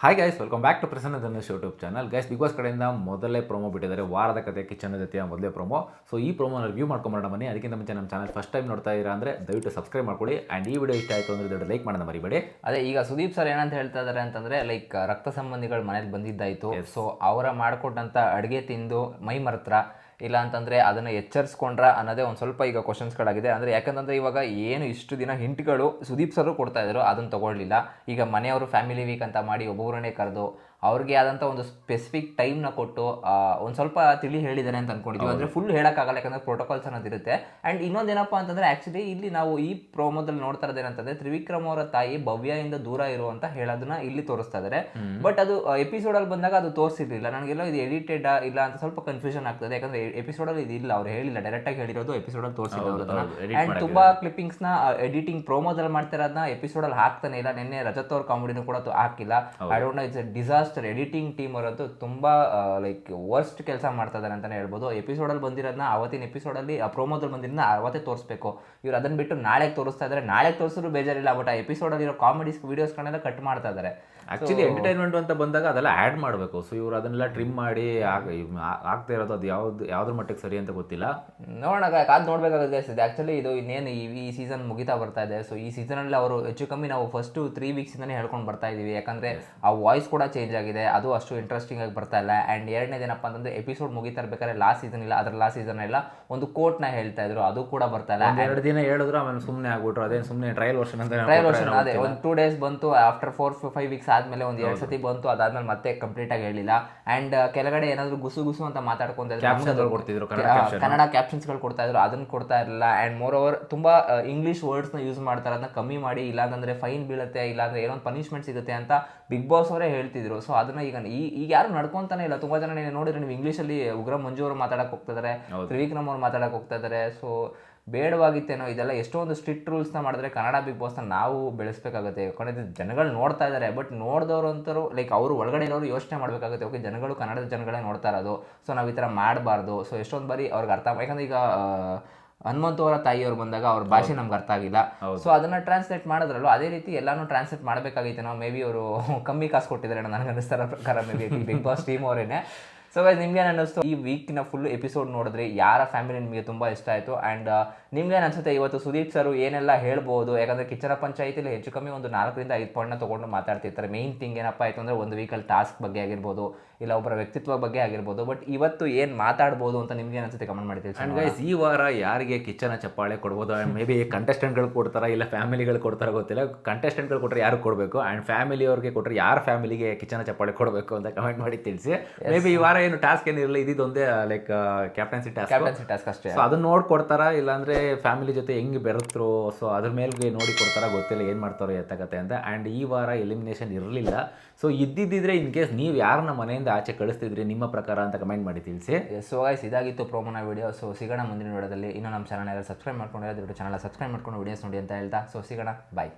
Hi guys, welcome back to Prasanna Dhanush YouTube channel. Guys, big boss ಕಡೆಯಿಂದ ಮೊದಲೇ promo ಬಿಟ್ಟಿದ್ದಾರೆ. ವಾರದ ಕತೆ ಕಿಚನ್ ಜೊತೆಯ ಮೊದಲೇ ಪ್ರೋಮೋ. ಸೊ ಈ ಪ್ರೋಮೋನ ರಿವ್ಯೂ ಮಾಡ್ಕೊಂಬರೋಣ ಬನ್ನಿ. ಅದಕ್ಕಿಂತ ಮುಂಚೆ ನಮ್ಮ ಚಾನಲ್ ಫಸ್ಟ್ ಟೈಮ್ ನೋಡ್ತಾ ಇದ್ದೀರಾ ಅಂದರೆ ದಯವಿಟ್ಟು ಸಬ್ಸ್ಕ್ರೈಬ್ ಮಾಡ್ಕೊಳ್ಳಿ. ಆ್ಯಂಡ್ ಈ ವಿಡಿಯೋ ಇಷ್ಟ ಆಯಿತು ಅಂದರೆ ದೊಡ್ಡ ಲೈಕ್ ಮಾಡೋಣ ಮರಿಬೇಡಿ. ಅದೇ ಈಗ ಸುದೀಪ್ ಸರ್ ಏನಂತ ಹೇಳ್ತಾ ಇದ್ದಾರೆ ಅಂತಂದರೆ ರಕ್ತ ಸಂಬಂಧಿಗಳು ಮನೇಲಿ ಬಂದಿದ್ದಾಯಿತು. ಸೊ ಅವರ ಮಾಡಿಕೊಟ್ಟಂಥ ಅಡುಗೆ ತಿಂದು ಮೈ ಮರೆತ್ರ ಇಲ್ಲ ಅಂತಂದರೆ ಅದನ್ನು ಎಚ್ಚರಿಸ್ಕೊಂಡ್ರ ಅನ್ನೋದೇ ಒಂದು ಸ್ವಲ್ಪ ಈಗ ಕ್ವಶನ್ಸ್ಗಳಾಗಿದೆ. ಅಂದರೆ ಯಾಕಂತಂದರೆ ಇವಾಗ ಏನು ಇಷ್ಟು ದಿನ ಹಿಂಟ್ಗಳು ಸುದೀಪ್ ಸರ್ ಕೊಡ್ತಾ ಇದ್ರು ಅದನ್ನು ತೊಗೊಳ್ಳಿಲ್ಲ. ಈಗ ಮನೆಯವರು ಫ್ಯಾಮಿಲಿ ವೀಕ್ ಅಂತ ಮಾಡಿ ಒಬ್ಬೊಬ್ಬರನ್ನೇ ಕರೆದು ಅವ್ರಿಗೆ ಆದಂಥ ಒಂದು ಸ್ಪೆಸಿಫಿಕ್ ಟೈಮ್ನ ಕೊಟ್ಟು ಒಂದು ಸ್ವಲ್ಪ ತಿಳಿ ಹೇಳಿದ್ದಾರೆ ಅಂತ ಅಂದ್ಕೊಂಡಿದ್ವಿ. ಅಂದರೆ ಫುಲ್ ಹೇಳೋಕ್ಕಾಗಲ್ಲ, ಯಾಕಂದರೆ ಪ್ರೋಟೋಕಾಲ್ಸ್ ಅನ್ನೋದಿರುತ್ತೆ. ಆ್ಯಂಡ್ ಇನ್ನೊಂದೇನಪ್ಪ ಅಂತಂದರೆ ಆ್ಯಕ್ಚುಲಿ ಇಲ್ಲಿ ನಾವು ಈ ಪ್ರೋಮೋದಲ್ಲಿ ನೋಡ್ತಾ ಇರೋದೇನಂತಂದರೆ ತ್ರಿವಿಕ್ರಮ್ ಅವರ ತಾಯಿ ಭವ್ಯದಿಂದ ದೂರ ಇರುವಂತ ಹೇಳೋದನ್ನ ಇಲ್ಲಿ ತೋರಿಸ್ತಾ ಇದ್ದಾರೆ. ಬಟ್ ಅದು ಎಪಿಸೋಡಲ್ಲಿ ಬಂದಾಗ ಅದು ತೋರಿಸಿರ್ಲಿಲ್ಲ. ನನಗೆಲ್ಲ ಇದು ಎಡಿಟೆಡ್ ಇಲ್ಲ ಅಂತ ಸ್ವಲ್ಪ ಕನ್ಫ್ಯೂಷನ್ ಆಗ್ತದೆ. ಯಾಕಂದರೆ ಎಪಿಸೋಡಲ್ಲಿ ಇದು ಇಲ್ಲ, ಅವ್ರು ಹೇಳಿಲ್ಲ, ಡೈರೆಕ್ಟಾಗಿ ಹೇಳಿರೋದು ಎಪಿಸೋಡಲ್ಲಿ ತೋರಿಸಿರೋದು. ಆ್ಯಂಡ್ ತುಂಬ ಕ್ಲಿಪ್ಪಿಂಗ್ಸ್ನ ಎಡಿಟಿಂಗ್ ಪ್ರೋಮೋದಲ್ಲಿ ಮಾಡ್ತಿರೋದನ್ನ ಎಪಿಸೋಡಲ್ಲಿ ಹಾಕ್ತಾನೆ ಇಲ್ಲ. ನಿನ್ನೆ ರಜತ್ ಅವ್ರ ಕಾಮಿಡಿನೂ ಕೂಡ ಹಾಕಿಲ್ಲ. I don't know, it's A disaster. Editing team ಅವರಂತೂ ತುಂಬ ವರ್ಸ್ಟ್ ಕೆಲಸ ಮಾಡ್ತಾ ಇದ್ದಾರೆ ಅಂತಲೇ ಹೇಳ್ಬೋದು. ಎಪಿಸೋಡಲ್ಲಿ ಬಂದಿರೋದನ್ನ ಅವತ್ತಿನ ಎಪಿಸೋಡಲ್ಲಿ ಆ ಪ್ರೋಮೋದಲ್ಲಿ ಬಂದಿರೋದನ್ನ ಅವತ್ತೇ ತೋರಿಸ್ಬೇಕು. ಇವ್ರು ಅದನ್ನು ಬಿಟ್ಟು ನಾಳೆಗೆ ತೋರಿಸ್ತಾ ಇದ್ದಾರೆ. ನಾಳೆಗೆ ತೋರಿಸಿದ್ರು ಬೇಜಾರಿಲ್ಲ, ಬಟ್ ಆ ಎಪಿಸೋಡಲ್ಲಿರೋ ಕಾಮಿಡೀಸ್ ವೀಡಿಯೋಸ್ಗಳನ್ನೆಲ್ಲ ಕಟ್ ಮಾಡ್ತಾ ಇದ್ದಾರೆ. ಆ್ಯಕ್ಚುಲಿ ಎಂಟರ್ಟೈನ್ಮೆಂಟ್ ಅಂತ ಬಂದಾಗ ಅದೆಲ್ಲ ಆ್ಯಡ್ ಮಾಡಬೇಕು. ಸೊ ಇವರು ಅದನ್ನೆಲ್ಲ ಟ್ರಿಮ್ ಮಾಡಿ ಆಗ್ತಾ ಇರೋದು ಅದು ಯಾವ್ದ್ರ ಮಟ್ಟಿಗೆ ಸರಿ ಅಂತ ಗೊತ್ತಿಲ್ಲ. ನೋಡೋಣ, ಕಾದು ನೋಡಬೇಕಾಗುತ್ತೆ. ಆ್ಯಕ್ಚುಲಿ ಇದು ಇನ್ನೇನು ಈ ಸೀಸನ್ ಮುಗಿತಾ ಬರ್ತಾ ಇದೆ. ಸೊ ಈ ಸೀಸನಲ್ಲಿ ಅವರು ಹೆಚ್ಚು ಕಮ್ಮಿ ನಾವು ಫಸ್ಟು 3 ವೀಕ್ಸಿಂದನೇ ಹೇಳ್ಕೊಂಡು ಬರ್ತಾ ಇದ್ದೀವಿ. ಯಾಕಂದರೆ ಆ ವಾಯ್ಸ್ ಕೂಡ ಚೇಂಜ್ ಆಗಿದೆ, ಅದು ಅಷ್ಟು ಇಂಟ್ರೆಸ್ಟಿಂಗ್ ಆಗಿ ಬರ್ತಾ ಇಲ್ಲ. ಆ್ಯಂಡ್ ಎರಡನೇದೇನಪ್ಪ ಅಂತಂದರೆ ಎಪಿಸೋಡ್ ಮುಗಿತಾ ಇರ್ಬೇಕಾದ್ರೆ ಲಾಸ್ಟ್ ಸೀಸನ್ ಇಲ್ಲ, ಅದರ ಲಾಸ್ಟ್ ಸೀಸನ್ ಎಲ್ಲ ಒಂದು ಕೋಟ್ನ ಹೇಳ್ತಾ ಇದ್ರು, ಅದು ಕೂಡ ಬರ್ತಾ ಇಲ್ಲ. 2 ದಿನ ಹೇಳಿದ್ರು, ಆಮೇಲೆ ಸುಮ್ಮನೆ ಆಗ್ಬಿಟ್ರು. ಅದೇನು ಸುಮ್ಮನೆ ಟ್ರಯಲ್ ವರ್ಷನ್ ಅಂತ ಅದೇ ಒಂದು 2 ಡೇಸ್ ಬಂತು. ಆಫ್ಟರ್ 4-5 ವೀಕ್ಸ್ ಆದಮೇಲೆ ಒಂದು 2 ಸತಿ ಬಂತು. ಅದಾದ್ಮೇಲೆ ಮತ್ತೆ ಕಂಪ್ಲೀಟಾಗಿ ಹೇಳಿಲ್ಲ. ಆ್ಯಂಡ್ ಕೆಳಗಡೆ ಏನಾದರೂ ಗುಸು ಅಂತ ಮಾತಾಡ್ಕೊಂತ ಕನ್ನಡ ಕ್ಯಾಪ್ಷನ್ಸ್ಗಳು ಕೊಡ್ತಾ ಇದ್ರು, ಅದನ್ನು ಕೊಡ್ತಾ ಇರಲಿಲ್ಲ. ಆ್ಯಂಡ್ ಮೋರ್ ಓವರ್ ತುಂಬ ಇಂಗ್ಲೀಷ್ ವರ್ಡ್ಸ್ನ ಯೂಸ್ ಮಾಡ್ತಾರೆ, ಅದನ್ನ ಕಮ್ಮಿ ಮಾಡಿ, ಇಲ್ಲಾಂತಂದರೆ ಫೈನ್ ಬೀಳುತ್ತೆ, ಇಲ್ಲಾಂದರೆ ಏನೊಂದು ಪನಿಷ್ಮೆಂಟ್ ಸಿಗುತ್ತೆ ಅಂತ ಬಿಗ್ ಬಾಸ್ ಅವರೇ ಹೇಳ್ತಿದ್ರು. ಸೊ ಅದನ್ನ ಈಗ ಯಾರು ನಡ್ಕೊಂತಾನೆ ಇಲ್ಲ. ತುಂಬ ಜನ ನೋಡಿದ್ರೆ ನೀವು ಇಂಗ್ಲೀಷಲ್ಲಿ ಉಗ್ರ ಮಂಜು ಅವರು ಮಾತಾಡಕ್ಕೆ ಹೋಗ್ತಾ ಇದ್ದಾರೆ, ತ್ರಿವಿಕ್ರಮ್ ಅವ್ರು ಮಾತಾಡಕ್ಕೆ ಹೋಗ್ತಾ ಇದ್ದಾರೆ. ಸೊ ಬೇಡವಾಗಿತ್ತೇನೋ ಇದೆಲ್ಲ. ಎಷ್ಟೊಂದು ಸ್ಟ್ರಿಕ್ಟ್ ರೂಲ್ಸ್ನ ಮಾಡಿದ್ರೆ ಕನ್ನಡ ಬಿಗ್ ಬಾಸ್ನ ನಾವು ಬೆಳೆಸಬೇಕಾಗುತ್ತೆ. ಯಾಕಂದರೆ ಜನಗಳು ನೋಡ್ತಾ ಇದ್ದಾರೆ, ಬಟ್ ನೋಡಿದವರು ಅಂತರೂ ಅವರು ಒಳಗಡೆ ಇರೋರು ಯೋಚನೆ ಮಾಡಬೇಕಾಗುತ್ತೆ. ಓಕೆ, ಜನಗಳು ಕನ್ನಡದ ಜನಗಳೇ ನೋಡ್ತಾ ಇರೋದು, ಸೊ ನಾವು ಈ ಥರ ಮಾಡಬಾರ್ದು. ಸೊ ಎಷ್ಟೊಂದು ಬಾರಿ ಅವ್ರಿಗೆ ಅರ್ಥ, ಯಾಕಂದರೆ ಈಗ ಹನುಮಂತ ಅವರ ತಾಯಿಯವ್ರು ಬಂದಾಗ ಅವ್ರ ಭಾಷೆ ನಮ್ಗೆ ಅರ್ಥ ಆಗಿಲ್ಲ. ಸೊ ಅದನ್ನು ಟ್ರಾನ್ಸ್ಲೇಟ್ ಮಾಡಿದ್ರಲ್ಲ, ಅದೇ ರೀತಿ ಎಲ್ಲಾನು ಟ್ರಾನ್ಸ್ಲೇಟ್ ಮಾಡಬೇಕಾಗಿತ್ತು ನಾವು. ಮೇ ಬಿ ಅವರು ಕಮ್ಮಿ ಕಾಸು ಕೊಟ್ಟಿದ್ದಾರೆ ನನಗೆ ಅನ್ನಿಸ್ತಾರ ಪ್ರಕಾರ, may be Bigg Boss team ಅವರೇನೆ. ಸೊ ನಿಮ್ಗೇನು ಅನ್ನಿಸ್ತು ಈ ವೀಕ್ನ ಫುಲ್ ಎಪಿಸೋಡ್ ನೋಡಿದ್ರೆ? ಯಾರ ಫ್ಯಾಮಿಲಿ ನಿಮಗೆ ತುಂಬ ಇಷ್ಟ ಆಯಿತು? ಆ್ಯಂಡ್ ನಿಮ್ಗೇನು ಅನ್ಸುತ್ತೆ ಇವತ್ತು ಸುದೀಪ್ ಸರ್ ಏನೆಲ್ಲ ಹೇಳ್ಬೋದು? ಯಾಕಂದರೆ ಕಿಚನ ಪಂಚಾಯಿತಿಲಿ ಹೆಚ್ಚು ಕಮ್ಮಿ ಒಂದು 4-5 ಪಾಯಿಂಟ್ನ ತೊಗೊಂಡು ಮಾತಾಡ್ತಿರ್ತಾರೆ. ಮೇಯ್ನ್ ಥಿಂಗ್ ಏನಪ್ಪ ಆಯಿತು ಅಂದರೆ ಒಂದು ವೀಕಲ್ಲಿ ಟಾಸ್ಕ್ ಬಗ್ಗೆ ಆಗಿರ್ಬೋದು, ಇಲ್ಲ ಒಬ್ಬರ ವ್ಯಕ್ತಿತ್ವ ಬಗ್ಗೆ ಆಗಿರ್ಬೋದು. ಬಟ್ ಇವತ್ತು ಏನು ಮಾತಾಡ್ಬೋದು ಅಂತ ನಿಮ್ಗೆ ಅನ್ಸುತ್ತೆ? ಕಮೆಂಟ್ ಮಾಡ್ತೀವಿ. ಆ್ಯಂಡ್ ಗೈಸ್, ಈ ವಾರ ಯಾರಿಗೆ ಕಿಚನ ಚಪ್ಪಾಳೆ ಕೊಡ್ಬೋದು? ಆ್ಯಂಡ್ ಮೇ ಬಿ ಕಂಟೆಸ್ಟೆಂಟ್ಗಳು ಕೊಡ್ತಾರಾ ಇಲ್ಲ ಫ್ಯಾಮಿಲಿಗಳು ಕೊಡ್ತಾರೋ ಗೊತ್ತಿಲ್ಲ. ಕಂಟೆಸ್ಟೆಂಟ್ಗಳು ಕೊಟ್ಟರೆ ಯಾರು ಕೊಡಬೇಕು, ಆ್ಯಂಡ್ ಫ್ಯಾಮಿಲಿಯವ್ರಿಗೆ ಕೊಟ್ಟರೆ ಯಾರ ಫ್ಯಾಮಿಲಿಗೆ ಕಿಚನ ಚಪ್ಪಾಳೆ ಕೊಡಬೇಕು ಅಂತ ಕಮೆಂಟ್ ಮಾಡಿ ತಿಳಿಸಿ. ಮೇ ಬಿ ಈ ವಾರ ಏನು ಟಾಸ್ಕ್ ಏನಿರಲ್ಲ, ಇದೊಂದೇ ಕ್ಯಾಪ್ಟನ್ಸಿ ಟಾಸ್ಕ್ ಅಷ್ಟೇ. ಸೊ ಅದನ್ನ ನೋಡಿ ಕೊಡ್ತಾರಾ, ಇಲ್ಲಾಂದರೆ ಫ್ಯಾಮಿಲಿ ಜೊತೆ ಹೆಂಗೆ ಬೆರೆತರು, ಸೊ ಅದ್ರ ಮೇಲೆ ನೋಡಿ ಕೊಡ್ತಾರಾ ಗೊತ್ತಿಲ್ಲ, ಏನು ಮಾಡ್ತಾರೋ ಎತ್ತಕತ್ತೆ ಅಂತ. ಆ್ಯಂಡ್ ಈ ವಾರ ಎಲಿಮಿನೇಷನ್ ಇರಲಿಲ್ಲ. ಸೊ ಇದ್ದಿದ್ದರೆ ಇನ್ ಕೇಸ್ ನೀವು ಯಾರನ್ನ ಮನೆಯಿಂದ ಆಚೆ ಕಳಿಸ್ತಿದ್ರಿ ನಿಮ್ಮ ಪ್ರಕಾರ ಅಂತ ಕಮೆಂಟ್ ಮಾಡಿ ತಿಳಿಸಿ. ಸೊ ಗೈಸ್, ಇದಾಗಿತ್ತು ಪ್ರೋಮೋನ ವಿಡಿಯೋ. ಸೊ ಸಿಗೋಣ ಮುಂದಿನ ವಿಡಿಯೋದಲ್ಲಿ. ಇನ್ನೂ ನಮ್ಮ ಚಾನಲ್ ಸಬ್ಸ್ಕ್ರೈಬ್ ಮಾಡ್ಕೊಂಡಿರೋದು ಚಾನಲ್ ಸಬ್ಸ್ಕ್ರೈಬ್ ಮಾಡ್ಕೊಂಡು ವಿಡಿಯೋಸ್ ನೋಡಿ ಅಂತ ಹೇಳ್ತಾ, ಸೊ ಸಿಗೋಣ. ಬಾಯ್.